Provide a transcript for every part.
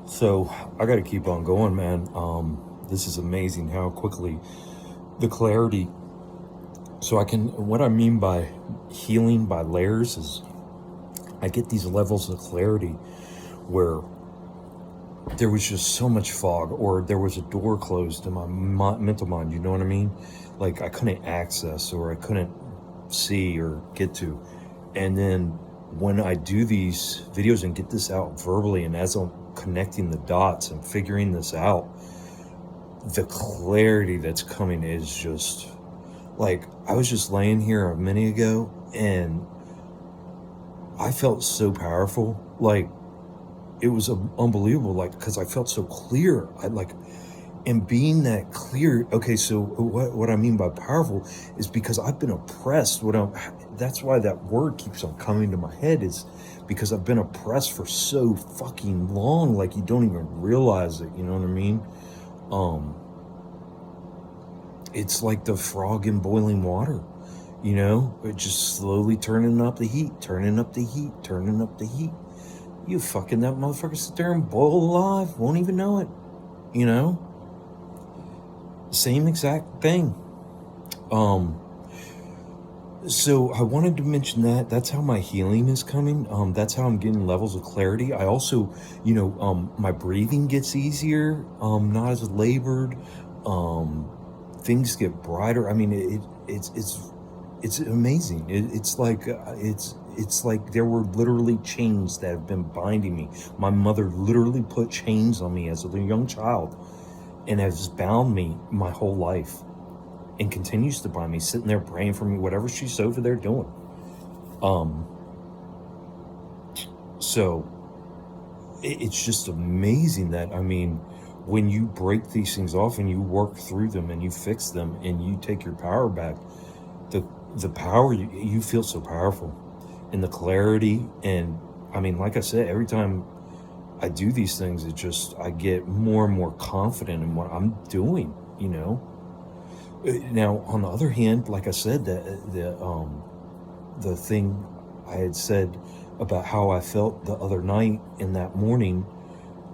So I got to keep on going, man. This is amazing how quickly the clarity. So what I mean by healing by layers is I get these levels of clarity where there was just so much fog, or there was a door closed in my mental mind. You know what I mean? Like I couldn't access, or I couldn't see or get to. And then when I do these videos and get this out verbally, and as I'm connecting the dots and figuring this out, the clarity that's coming is just like, I was just laying here a minute ago and I felt so powerful. Like, it was unbelievable. Like, because I felt so clear. And being that clear. Okay, so what I mean by powerful is because I've been oppressed. That's why that word keeps on coming to my head, is because I've been oppressed for so fucking long. Like, you don't even realize it. You know what I mean? It's like the frog in boiling water. It just slowly turning up the heat, turning up the heat, turning up the heat. You fucking that motherfucker sit there and boil alive, won't even know it. You know? Same exact thing. So I wanted to mention that. That's how my healing is coming. That's how I'm getting levels of clarity. I also, my breathing gets easier, not as labored. Things get brighter. I mean, it's amazing. It's like there were literally chains that have been binding me. My mother literally put chains on me as a young child and has bound me my whole life and continues to bind me, sitting there praying for me, whatever she's over there doing. So it's just amazing that, I mean, when you break these things off and you work through them and you fix them and you take your power back, the power, you feel so powerful, and the clarity. And I mean, like I said, every time I do these things, I get more and more confident in what I'm doing. Now, on the other hand, like I said, the thing I had said about how I felt the other night and that morning,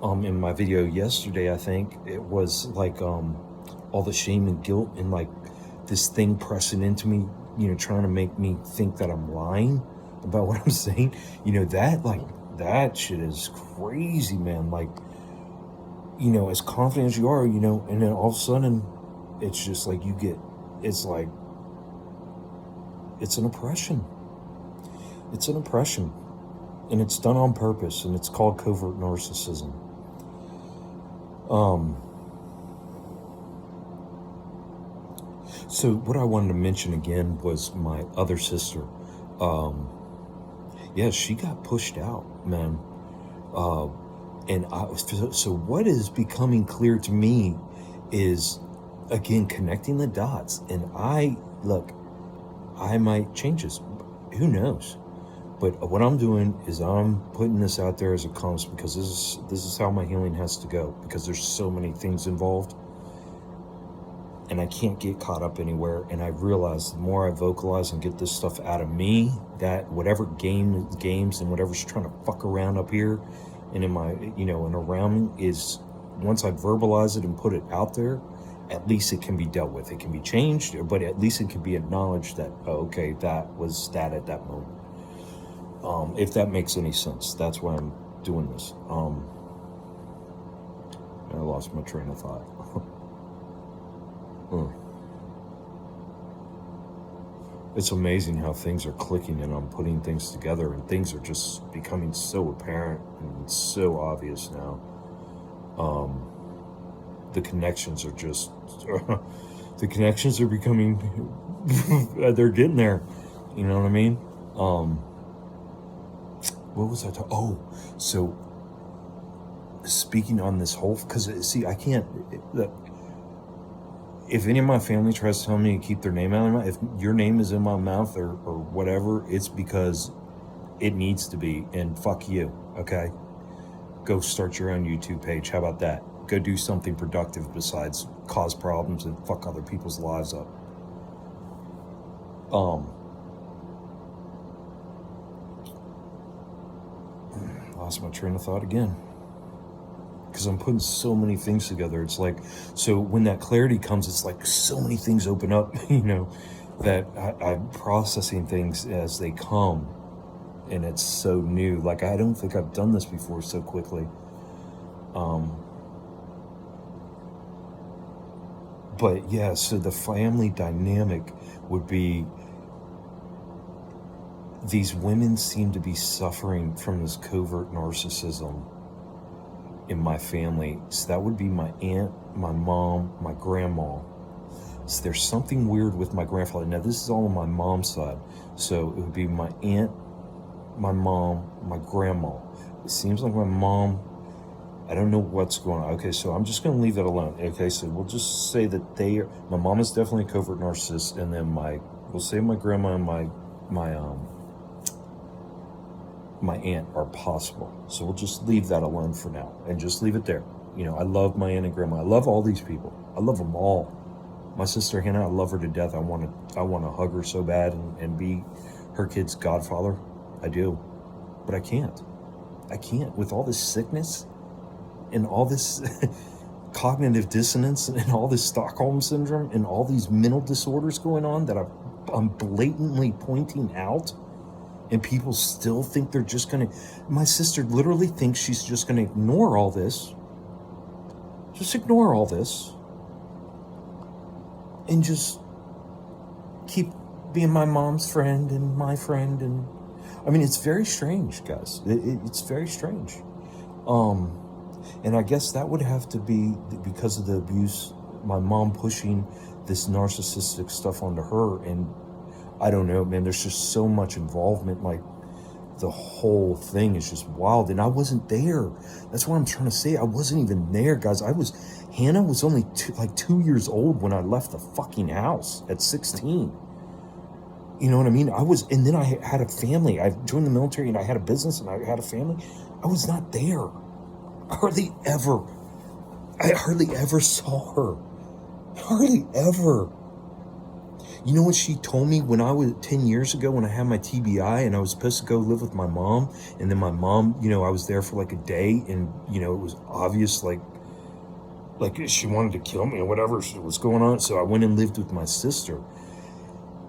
in my video yesterday, I think it was like, all the shame and guilt and like this thing pressing into me, trying to make me think that I'm lying about what I'm saying. That shit is crazy, man. Like, as confident as you are, and then all of a sudden it's just like it's like, it's an oppression. It's an oppression. And it's done on purpose, and it's called covert narcissism. So what I wanted to mention again was my other sister. Yeah, she got pushed out, man. So what is becoming clear to me is, again, connecting the dots. And I might change this. Who knows? But what I'm doing is I'm putting this out there as a comes, because this is how my healing has to go, because there's so many things involved and I can't get caught up anywhere. And I realize the more I vocalize and get this stuff out of me, that whatever games and whatever's trying to fuck around up here and in my, and around me, is, once I verbalize it and put it out there, at least it can be dealt with. It can be changed, but at least it can be acknowledged that, oh, okay, that was that at that moment. If that makes any sense. That's why I'm doing this. I lost my train of thought. It's amazing how things are clicking and I'm putting things together, and things are just becoming so apparent and so obvious now. The connections are just the connections are becoming they're getting there. You know what I mean? What was I talking? Oh, so speaking on this whole, because see, I can't. If any of my family tries to tell me to keep their name out of my mouth, if your name is in my mouth or whatever, it's because it needs to be. And fuck you, okay? Go start your own YouTube page. How about that? Go do something productive besides cause problems and fuck other people's lives up. Lost my train of thought again. because I'm putting so many things together. It's like, so when that clarity comes, it's like so many things open up, that I'm processing things as they come. And it's so new. Like, I don't think I've done this before so quickly. But yeah, so the family dynamic would be, these women seem to be suffering from this covert narcissism in my family. So that would be my aunt, my mom, my grandma. So there's something weird with my grandfather. Now, this is all on my mom's side. So it would be my aunt, my mom, my grandma. It seems like my mom, I don't know what's going on. Okay, so I'm just going to leave that alone. Okay, so we'll just say that my mom is definitely a covert narcissist, and then we'll say my grandma and my aunt are possible. So we'll just leave that alone for now and just leave it there. I love my aunt and grandma. I love all these people. I love them all. My sister Hannah, I love her to death. I want to hug her so bad and be her kid's godfather. I do. But I can't. With all this sickness and all this cognitive dissonance and all this Stockholm syndrome and all these mental disorders going on that I'm blatantly pointing out. And people still think they're just going to... My sister literally thinks she's just going to ignore all this. Just ignore all this. And just keep being my mom's friend and my friend. And I mean, it's very strange, guys. It's very strange. And I guess that would have to be because of the abuse, my mom pushing this narcissistic stuff onto her. And I don't know, man, there's just so much involvement. Like, the whole thing is just wild. And I wasn't there. That's what I'm trying to say. I wasn't even there, guys. Hannah was only 2 years old when I left the fucking house at 16. You know what I mean? And then I had a family. I joined the military and I had a business and I had a family. I was not there. I hardly ever saw her. Hardly ever. You know what she told me when I was 10 years ago when I had my TBI and I was supposed to go live with my mom, and then my mom, I was there for like a day, and it was obvious like she wanted to kill me or whatever was going on. So I went and lived with my sister.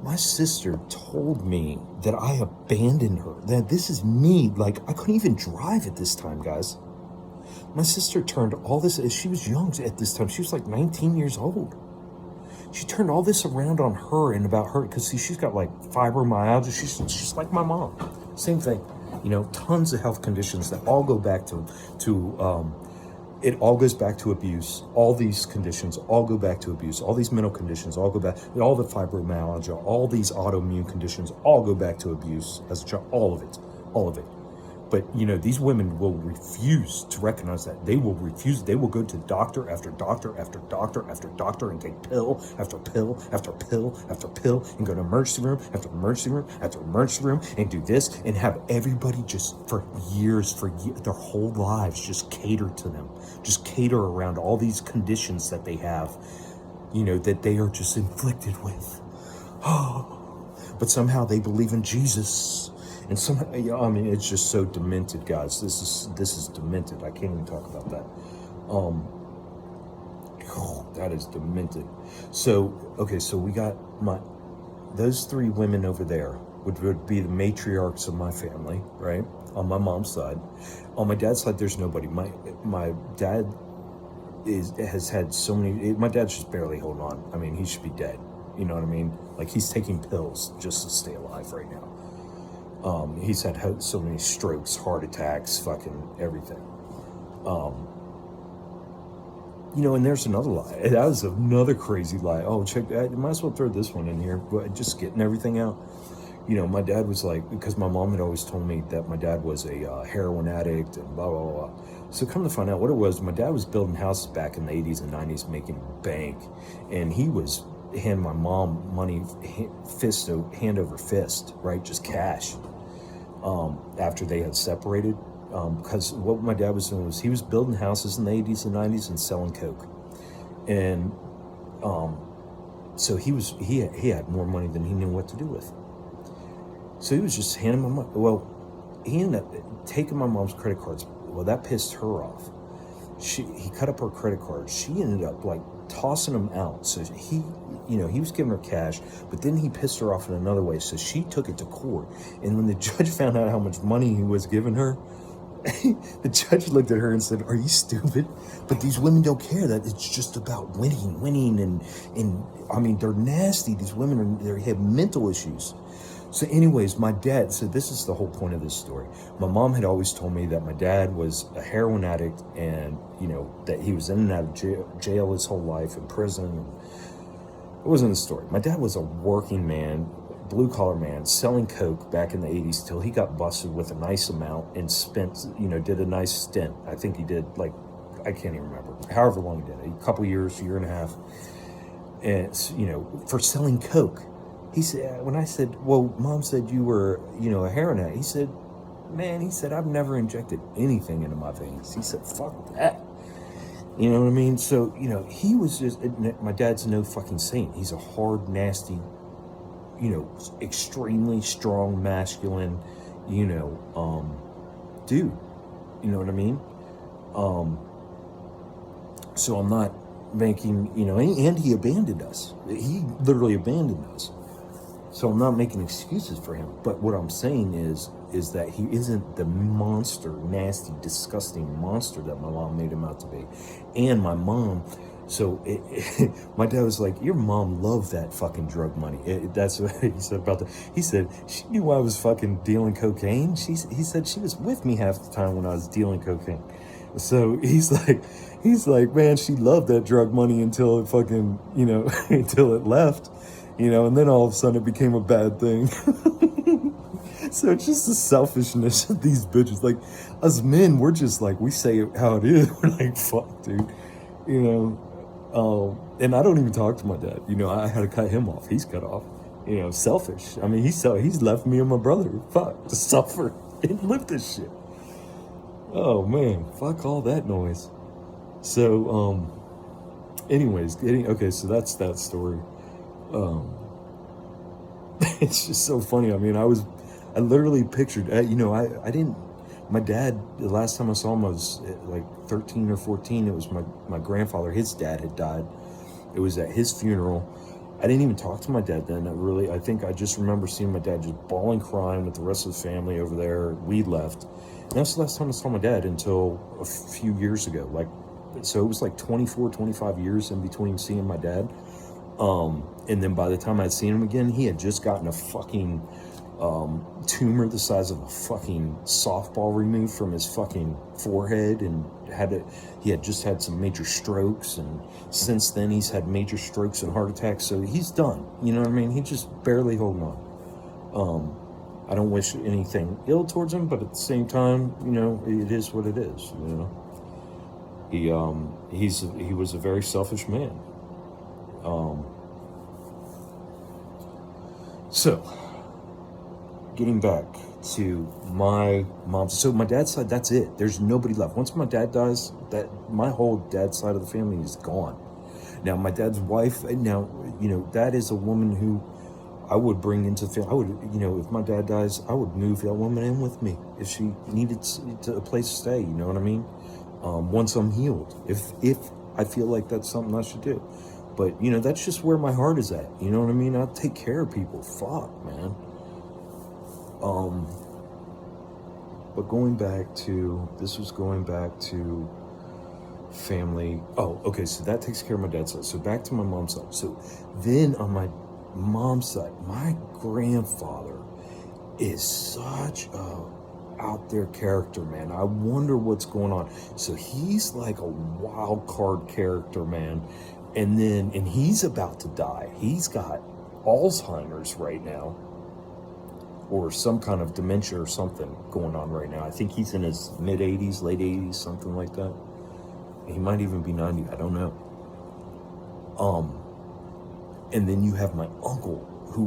My sister told me that I abandoned her. That this is me. Like, I couldn't even drive at this time, guys. My sister turned all this, she was young at this time. She was like 19 years old. She turned all this around on her and about her, because she's got like fibromyalgia. She's like my mom. Same thing. Tons of health conditions that all go back to it all goes back to abuse. All these conditions all go back to abuse. All these mental conditions all go back. All the fibromyalgia, all these autoimmune conditions all go back to abuse as a child. All of it. But, these women will refuse to recognize that. They will refuse. They will go to doctor after doctor after doctor after doctor and take pill after pill after pill after pill and go to emergency room after emergency room after emergency room and do this and have everybody just for years, their whole lives, just cater to them. Just cater around all these conditions that they have, that they are just inflicted with. But somehow they believe in Jesus. And somehow, it's just so demented, guys. This is demented. I can't even talk about that. That is demented. So, okay, so we got those three women over there would be the matriarchs of my family, right? On my mom's side. On my dad's side, there's nobody. My dad has had so many. My dad's just barely holding on. I mean, he should be dead. You know what I mean? Like, he's taking pills just to stay alive right now. He's had so many strokes, heart attacks, fucking everything. And there's another lie. That was another crazy lie. Oh, check, I might as well throw this one in here, but just getting everything out. My dad was like, because my mom had always told me that my dad was a heroin addict and blah, blah, blah. So come to find out what it was, my dad was building houses back in the 80s and 90s, making bank. And he was handing my mom money, hand over fist, right? Just cash. After they had separated, because what my dad was doing was he was building houses in the 80s and 90s and selling coke, and so he had more money than he knew what to do with. So he was just handing my money. Well, he ended up taking my mom's credit cards. Well, that pissed her off, he cut up her credit cards. She ended up like tossing them out. So he was giving her cash, but then he pissed her off in another way. So she took it to court. And when the judge found out how much money he was giving her, the judge looked at her and said, "Are you stupid?" But these women don't care that it's just about winning, and I mean, they're nasty. These women they have mental issues. So anyways, my dad, so this is the whole point of this story. My mom had always told me that my dad was a heroin addict, and that he was in and out of jail his whole life, in prison. It wasn't the story. My dad was a working man, blue collar man, selling coke back in the 80s till he got busted with a nice amount and spent, did a nice stint. I think he did, like, I can't even remember, however long he did, a couple years, year and a half, and for selling coke. He said, when I said, well, Mom said you were, a heroin addict, he said, man, I've never injected anything into my veins. He said, fuck that. You know what I mean? So, he was just, my dad's no fucking saint. He's a hard, nasty, extremely strong, masculine, dude. You know what I mean? So I'm not making, and he abandoned us. He literally abandoned us. So I'm not making excuses for him. But what I'm saying is that he isn't the monster, nasty, disgusting monster that my mom made him out to be. And my mom, my dad was like, your mom loved that fucking drug money. That's what he said about that. He said, she knew I was fucking dealing cocaine. He said she was with me half the time when I was dealing cocaine. So he's like, man, she loved that drug money until it fucking, until it left. And then all of a sudden it became a bad thing. So it's just the selfishness of these bitches. Like, us men, we're just like, we say it how it is. We're like, fuck, dude. And I don't even talk to my dad. I had to cut him off. He's cut off. Selfish. I mean, he's left me and my brother. Fuck, to suffer and live this shit. Oh, man. Fuck all that noise. So, anyways, okay, so that's that story. It's just so funny. I mean, I literally pictured, I didn't, my dad, the last time I saw him, I was like 13 or 14. It was my grandfather, his dad had died. It was at his funeral. I didn't even talk to my dad then. I think I just remember seeing my dad just bawling, crying with the rest of the family over there. We left. And that's the last time I saw my dad until a few years ago. So it was like 24, 25 years in between seeing my dad. And then by the time I'd seen him again, he had just gotten a fucking tumor the size of a fucking softball removed from his fucking forehead, and he had just had some major strokes, and since then he's had major strokes and heart attacks. So he's done. You know what I mean? He's just barely holding on. I don't wish anything ill towards him, but at the same time, it is what it is. He was a very selfish man. So, getting back to my mom. So my dad's side, that's it. There's nobody left. Once my dad dies, my whole dad's side of the family is gone. Now, my dad's wife, that is a woman who I would bring into the family. I would, if my dad dies, I would move that woman in with me if she needed a place to stay. You know what I mean? Once I'm healed, if I feel like that's something I should do. But, that's just where my heart is at. You know what I mean? I'll take care of people. Fuck, man. But going back to family. Oh, okay, so that takes care of my dad's side. So back to my mom's side. So then on my mom's side, my grandfather is such a out there character, man. I wonder what's going on. So he's like a wild card character, man. And he's about to die. He's got Alzheimer's right now, or some kind of dementia or something going on right now. I think he's in his mid 80s, late 80s, something like that. He might even be 90. I don't know. And then you have my uncle who,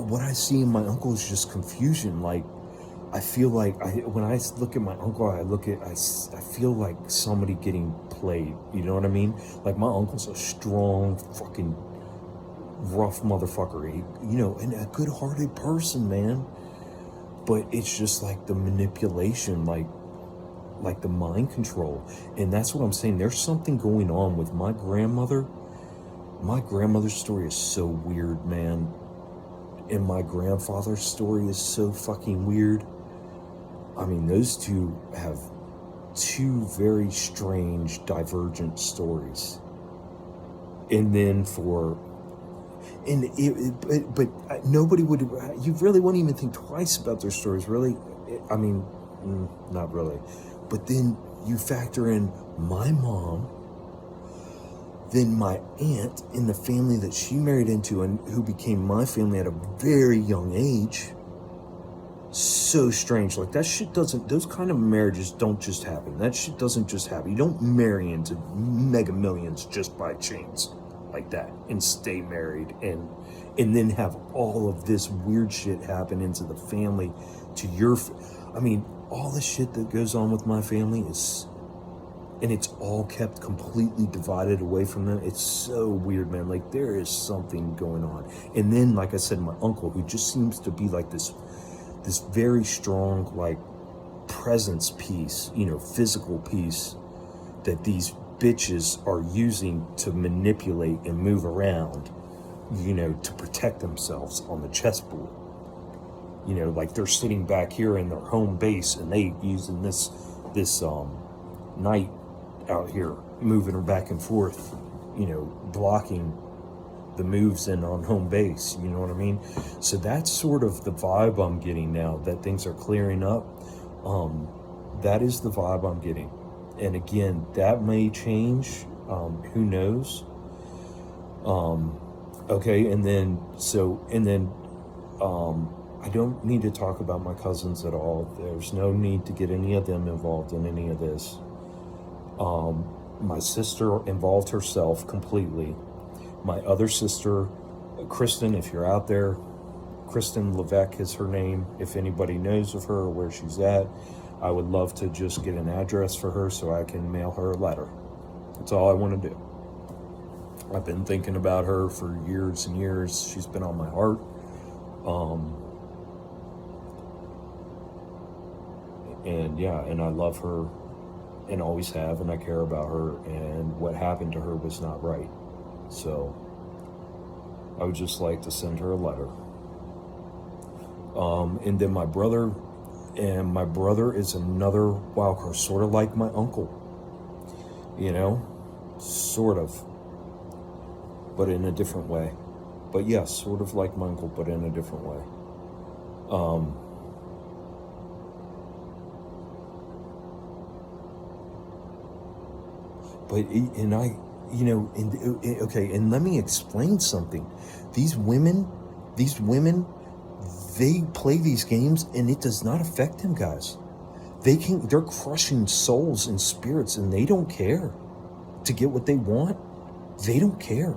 what I see in my uncle is just confusion. Like, I feel like when I look at my uncle, I feel like somebody getting played. You know what I mean? Like, my uncle's a strong, fucking rough motherfucker. And a good-hearted person, man. but it's just like the manipulation, like the mind control. And that's what I'm saying. There's something going on with my grandmother. My grandmother's story is so weird, man. And my grandfather's story is so fucking weird. I mean, those two have two very strange, divergent stories. And then but nobody would, you really wouldn't even think twice about their stories, really. I mean, not really. But then you factor in my mom, then my aunt in the family that she married into and who became my family at a very young age. So strange. Like, that shit doesn't, those kind of marriages don't just happen. That shit doesn't just happen. You don't marry into mega millions just by chance like that and stay married and then have all of this weird shit happen into the family to your, I mean, all the shit that goes on with my family is, and it's all kept completely divided away from them. It's so weird, man. Like, there is something going on. And then, like I said, my uncle, who just seems to be like this very strong, like, presence piece, you know, physical piece that these bitches are using to manipulate and move around, you know, to protect themselves on the chessboard. You know, like, they're sitting back here in their home base and they using this knight out here, moving her back and forth, you know, blocking the moves in on home base, you know what I mean? So that's sort of the vibe I'm getting now, that things are clearing up. That is the vibe I'm getting. And again, that may change, who knows? Okay, and then I don't need to talk about my cousins at all. There's no need to get any of them involved in any of this. My sister involved herself completely. My other sister, Kristen, if you're out there, Kristen Levesque is her name. If anybody knows of her or where she's at, I would love to just get an address for her so I can mail her a letter. That's all I want to do. I've been thinking about her for years and years. She's been on my heart. And yeah, and I love her and always have, and I care about her, and what happened to her was not right. So I would just like to send her a letter. And then my brother is another wild card, sort of like my uncle, you know, sort of, but in a different way. But yes, sort of like my uncle, but in a different way. Okay, and let me explain something. These women, they play these games and it does not affect them, guys. They're crushing souls and spirits and they don't care to get what they want. They don't care.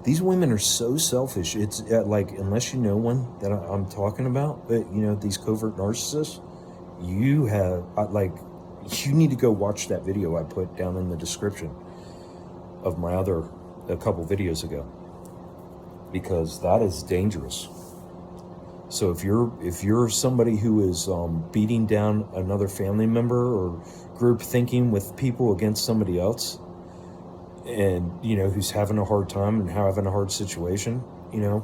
These women are so selfish. It's like, unless you know one that I'm talking about, but you know, these covert narcissists, you need to go watch that video I put down in the description of a couple videos ago, because that is dangerous. So if you're somebody who is beating down another family member or group thinking with people against somebody else, and you know, who's having a hard time and having a hard situation, you know,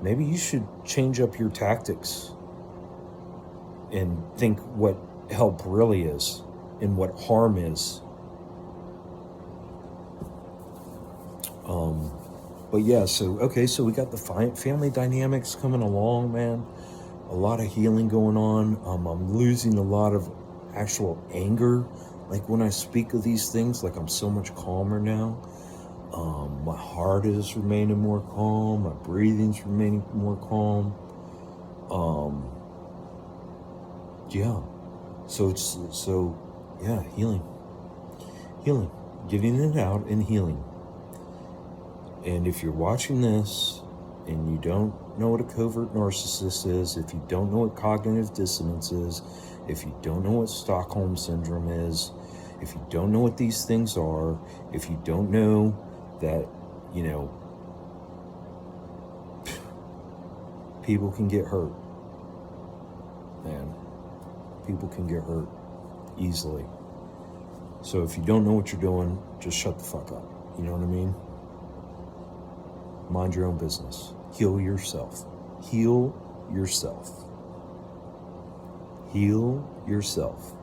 maybe you should change up your tactics and think what help really is and what harm is. But yeah, so we got the family dynamics coming along, man. A lot of healing going on. I'm losing a lot of actual anger. Like, when I speak of these things, like, I'm so much calmer now. My heart is remaining more calm. My breathing's remaining more calm. Yeah. Yeah, healing, getting it out and healing. And if you're watching this and you don't know what a covert narcissist is, if you don't know what cognitive dissonance is, if you don't know what Stockholm Syndrome is, if you don't know what these things are, if you don't know that, you know, People can get hurt, man. People can get hurt easily. So if you don't know what you're doing, just shut the fuck up. You know what I mean? Mind your own business. Heal yourself. Heal yourself. Heal yourself.